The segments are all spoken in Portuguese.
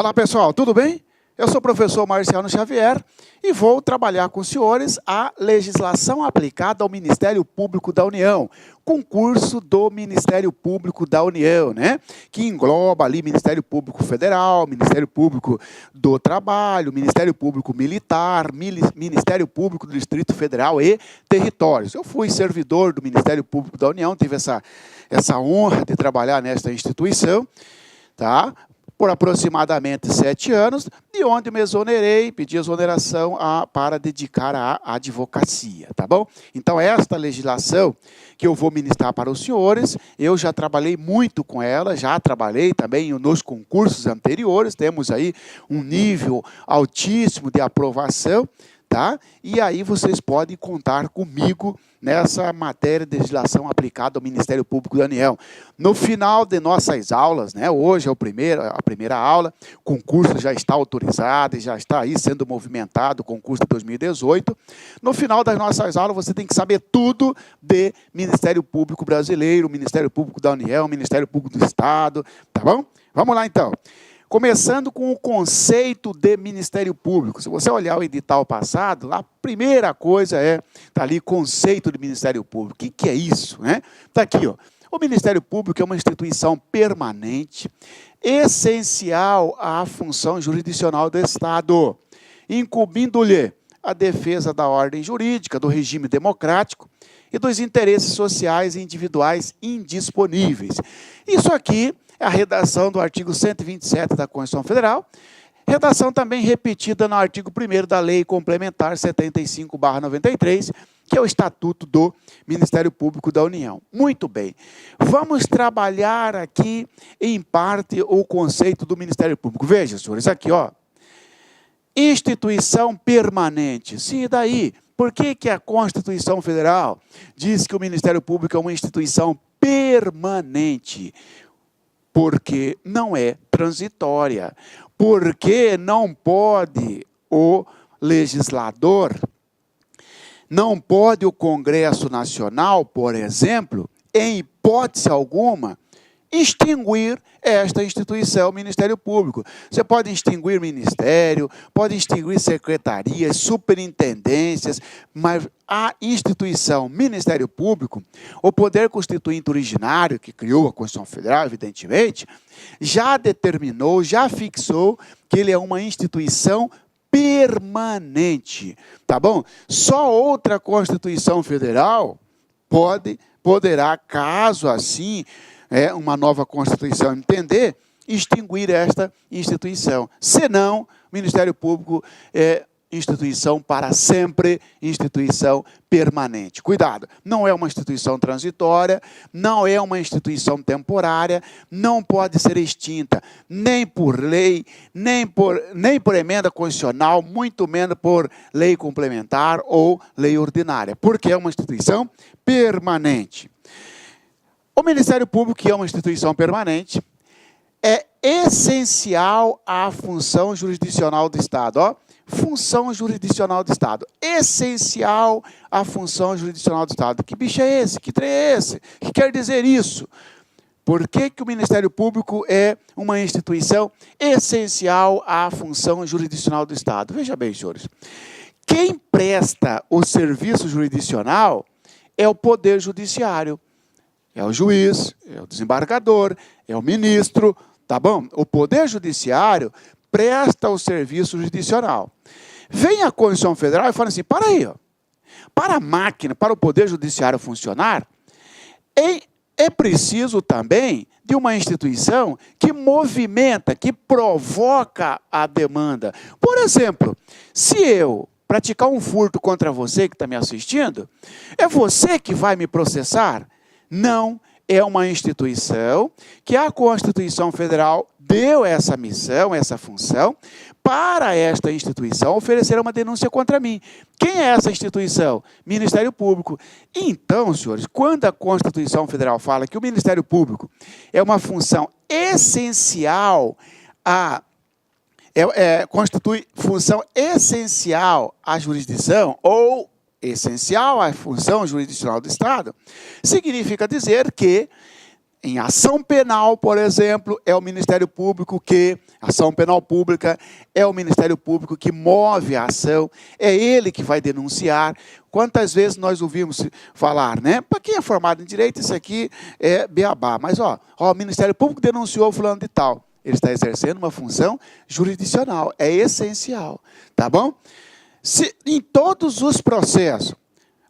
Olá pessoal, tudo bem? Eu sou o professor Marciano Xavier e vou trabalhar com os senhores a legislação aplicada ao Ministério Público da União, concurso do Ministério Público da União, né? Que engloba ali Ministério Público Federal, Ministério Público do Trabalho, Ministério Público Militar, Ministério Público do Distrito Federal e territórios. Eu fui servidor do Ministério Público da União, tive essa honra de trabalhar nesta instituição, tá? Por aproximadamente 7 anos, de onde me exonerei, pedi exoneração para dedicar à advocacia, tá bom? Então, esta legislação que eu vou ministrar para os senhores, eu já trabalhei muito com ela, já trabalhei também nos concursos anteriores, temos aí um nível altíssimo de aprovação, tá? E aí vocês podem contar comigo nessa matéria de legislação aplicada ao Ministério Público da União. No final de nossas aulas, né, hoje é a primeira aula, o concurso já está autorizado e já está aí sendo movimentado, o concurso de 2018. No final das nossas aulas, você tem que saber tudo de Ministério Público Brasileiro, Ministério Público da União, Ministério Público do Estado, tá bom? Vamos lá, então. Começando com o conceito de Ministério Público. Se você olhar o edital passado, lá a primeira coisa está ali, conceito de Ministério Público. O que é isso, né? Está aqui, ó. O Ministério Público é uma instituição permanente, essencial à função jurisdicional do Estado, incumbindo-lhe a defesa da ordem jurídica, do regime democrático e dos interesses sociais e individuais indisponíveis. Isso aqui é a redação do artigo 127 da Constituição Federal, redação também repetida no artigo 1º da Lei Complementar 75/93, que é o Estatuto do Ministério Público da União. Muito bem, vamos trabalhar aqui, em parte, o conceito do Ministério Público. Veja, senhores, aqui, ó, instituição permanente. Sim, e daí? Por que a Constituição Federal diz que o Ministério Público é uma instituição permanente? Porque não é transitória, porque não pode o legislador, não pode o Congresso Nacional, por exemplo, em hipótese alguma, extinguir esta instituição, Ministério Público. Você pode extinguir ministério, pode extinguir secretarias, superintendências, mas a instituição Ministério Público, o poder constituinte originário, que criou a Constituição Federal, evidentemente, já determinou, já fixou que ele é uma instituição permanente, tá bom? Só outra Constituição Federal poderá, caso assim, uma nova Constituição entender, extinguir esta instituição. Senão, o Ministério Público é instituição para sempre, instituição permanente. Cuidado, não é uma instituição transitória, não é uma instituição temporária, não pode ser extinta, nem por lei, nem por emenda constitucional, muito menos por lei complementar ou lei ordinária, porque é uma instituição permanente. O Ministério Público, que é uma instituição permanente, é essencial à função jurisdicional do Estado. Ó, função jurisdicional do Estado. Essencial à função jurisdicional do Estado. Que bicho é esse? Que trem é esse? O que quer dizer isso? Por que o Ministério Público é uma instituição essencial à função jurisdicional do Estado? Veja bem, senhores. Quem presta o serviço jurisdicional é o Poder Judiciário. É o juiz, é o desembargador, é o ministro, tá bom? O Poder Judiciário presta o serviço jurisdicional. Vem a Constituição Federal e fala assim, para aí, ó, para a máquina, para o Poder Judiciário funcionar, é preciso também de uma instituição que movimenta, que provoca a demanda. Por exemplo, se eu praticar um furto contra você que está me assistindo, é você que vai me processar? Não, é uma instituição que a Constituição Federal deu essa missão, essa função, para esta instituição oferecer uma denúncia contra mim. Quem é essa instituição? Ministério Público. Então, senhores, quando a Constituição Federal fala que o Ministério Público é uma função essencial constitui função essencial à jurisdição ou essencial à função jurisdicional do Estado, significa dizer que Em ação penal, por exemplo, é o Ministério Público ação penal pública, é o Ministério Público que move a ação, é ele que vai denunciar. Quantas vezes nós ouvimos falar, né? Para quem é formado em direito, isso aqui é beabá. Mas, o Ministério Público denunciou fulano de tal. Ele está exercendo uma função jurisdicional, é essencial, tá bom? Se em todos os processos,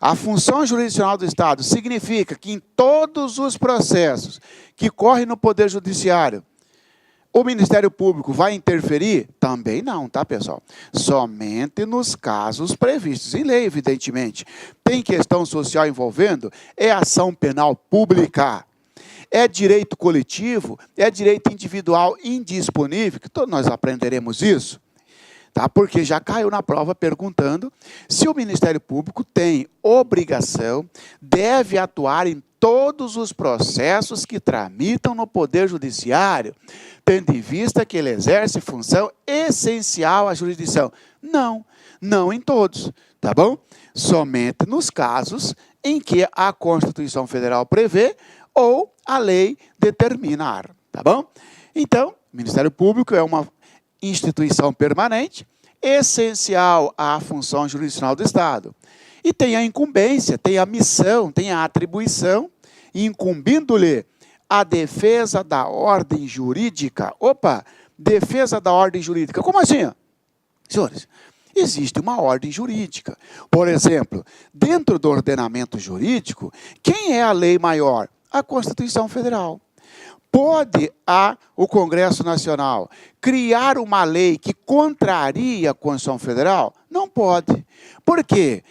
a função jurisdicional do Estado significa que em todos os processos que correm no Poder Judiciário, o Ministério Público vai interferir? Também não, tá, pessoal? Somente nos casos previstos em lei, evidentemente. Tem questão social envolvendo? É ação penal pública. É direito coletivo? É direito individual indisponível? Que todos nós aprenderemos isso. Tá? Porque já caiu na prova perguntando se o Ministério Público tem obrigação, deve atuar em todos os processos que tramitam no Poder Judiciário, tendo em vista que ele exerce função essencial à jurisdição. Não, não em todos, tá bom? Somente nos casos em que a Constituição Federal prevê ou a lei determinar, tá bom? Então, o Ministério Público é uma instituição permanente, essencial à função jurisdicional do Estado. E tem a incumbência, tem a missão, tem a atribuição, incumbindo-lhe a defesa da ordem jurídica. Opa, defesa da ordem jurídica. Como assim? Senhores, existe uma ordem jurídica. Por exemplo, dentro do ordenamento jurídico, quem é a lei maior? A Constituição Federal. Pode o Congresso Nacional criar uma lei que contraria a Constituição Federal? Não pode. Por quê?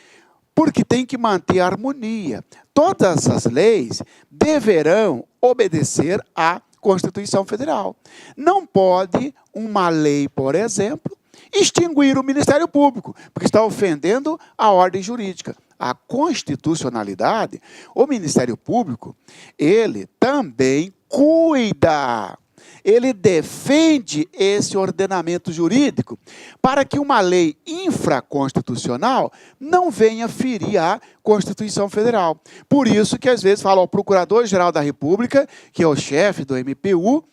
Porque tem que manter a harmonia. Todas as leis deverão obedecer à Constituição Federal. Não pode uma lei, por exemplo, extinguir o Ministério Público, porque está ofendendo a ordem jurídica. A constitucionalidade, o Ministério Público, ele também cuida, ele defende esse ordenamento jurídico para que uma lei infraconstitucional não venha ferir a Constituição Federal. Por isso que às vezes fala, o Procurador-Geral da República, que é o chefe do MPU,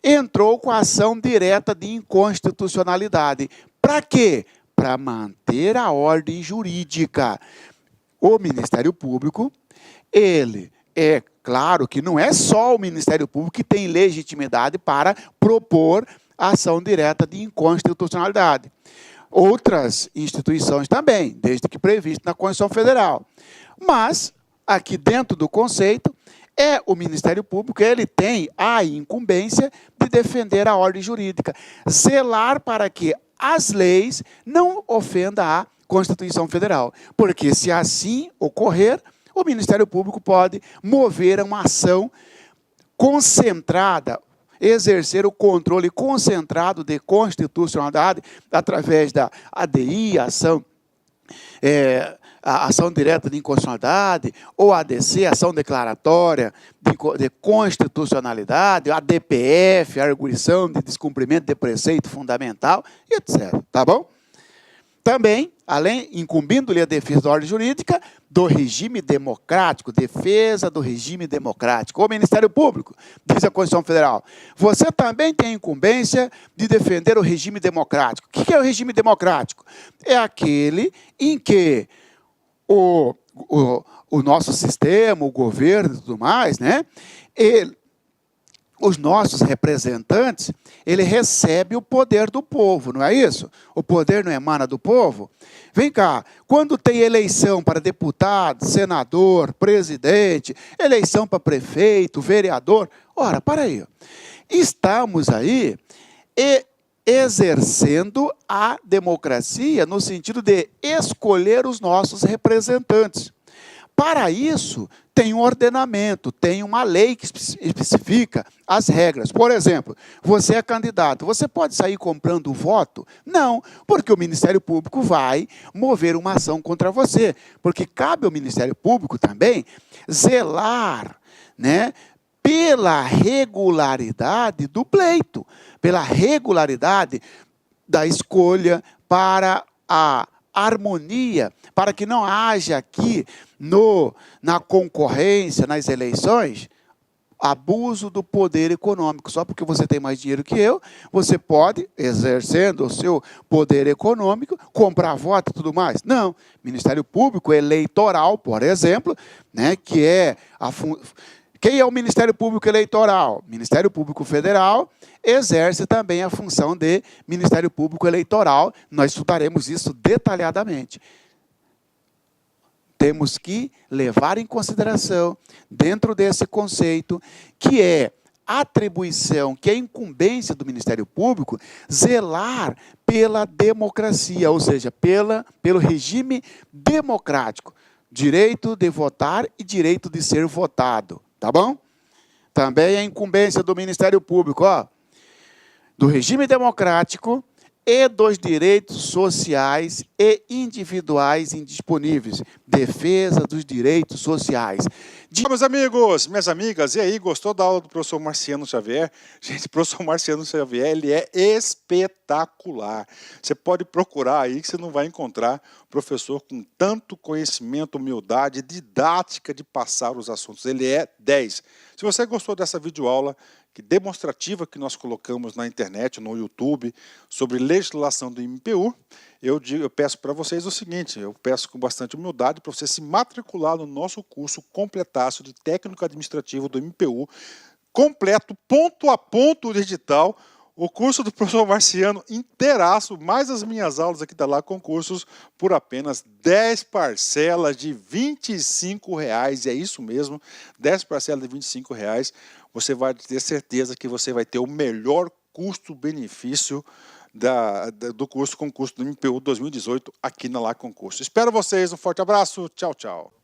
entrou com a ação direta de inconstitucionalidade. Para quê? Para manter a ordem jurídica. O Ministério Público, ele é claro que não é só o Ministério Público que tem legitimidade para propor ação direta de inconstitucionalidade. Outras instituições também, desde que previsto na Constituição Federal. Mas, aqui dentro do conceito, é o Ministério Público, ele tem a incumbência de defender a ordem jurídica, zelar para que as leis não ofendam a Constituição Federal. Porque se assim ocorrer, o Ministério Público pode mover uma ação concentrada, exercer o controle concentrado de constitucionalidade através da ADI, a ação direta de inconstitucionalidade, ou ADC, ação declaratória de constitucionalidade, a DPF, a arguição de descumprimento de preceito fundamental, etc. Tá bom? Também, além, incumbindo-lhe a defesa da ordem jurídica, do regime democrático, defesa do regime democrático. O Ministério Público, diz a Constituição Federal, você também tem a incumbência de defender o regime democrático. O que é o regime democrático? É aquele em que o nosso sistema, o governo e tudo mais, né, os nossos representantes, ele recebe o poder do povo, não é isso? O poder não emana do povo? Vem cá, quando tem eleição para deputado, senador, presidente, eleição para prefeito, vereador, ora, para aí, estamos aí exercendo a democracia no sentido de escolher os nossos representantes. Para isso, tem um ordenamento, tem uma lei que especifica as regras. Por exemplo, você é candidato, você pode sair comprando voto? Não, porque o Ministério Público vai mover uma ação contra você. Porque cabe ao Ministério Público também zelar, né, pela regularidade do pleito, pela regularidade da escolha para a harmonia, para que não haja aqui na concorrência, nas eleições, abuso do poder econômico. Só porque você tem mais dinheiro que eu, você pode, exercendo o seu poder econômico, comprar voto e tudo mais. Não. Ministério Público Eleitoral, por exemplo, né, que é quem é o Ministério Público Eleitoral? Ministério Público Federal exerce também a função de Ministério Público Eleitoral. Nós estudaremos isso detalhadamente. Temos que levar em consideração, dentro desse conceito, que é atribuição, que é incumbência do Ministério Público, zelar pela democracia, ou seja, pelo regime democrático. Direito de votar e direito de ser votado. Tá bom? Também é incumbência do Ministério Público, ó, do regime democrático e dos direitos sociais e individuais indisponíveis. Defesa dos direitos sociais. Meus amigos, minhas amigas, e aí, gostou da aula do professor Marciano Xavier? Gente, o professor Marciano Xavier, ele é espetacular. Você pode procurar aí que você não vai encontrar professor com tanto conhecimento, humildade, didática de passar os assuntos. Ele é 10. Se você gostou dessa videoaula demonstrativa que nós colocamos na internet, no YouTube, sobre legislação do MPU, eu peço para vocês o seguinte, eu peço com bastante humildade para você se matricular no nosso curso completaço de técnico administrativo do MPU, completo, ponto a ponto digital, o curso do professor Marciano inteiraço, mais as minhas aulas aqui da Lá Concursos, por apenas 10 parcelas de R$ 25, é isso mesmo, 10 parcelas de R$ 25, você vai ter certeza que você vai ter o melhor custo-benefício do concurso do MPU 2018 aqui na Lá Concursos. Espero vocês, um forte abraço, tchau, tchau.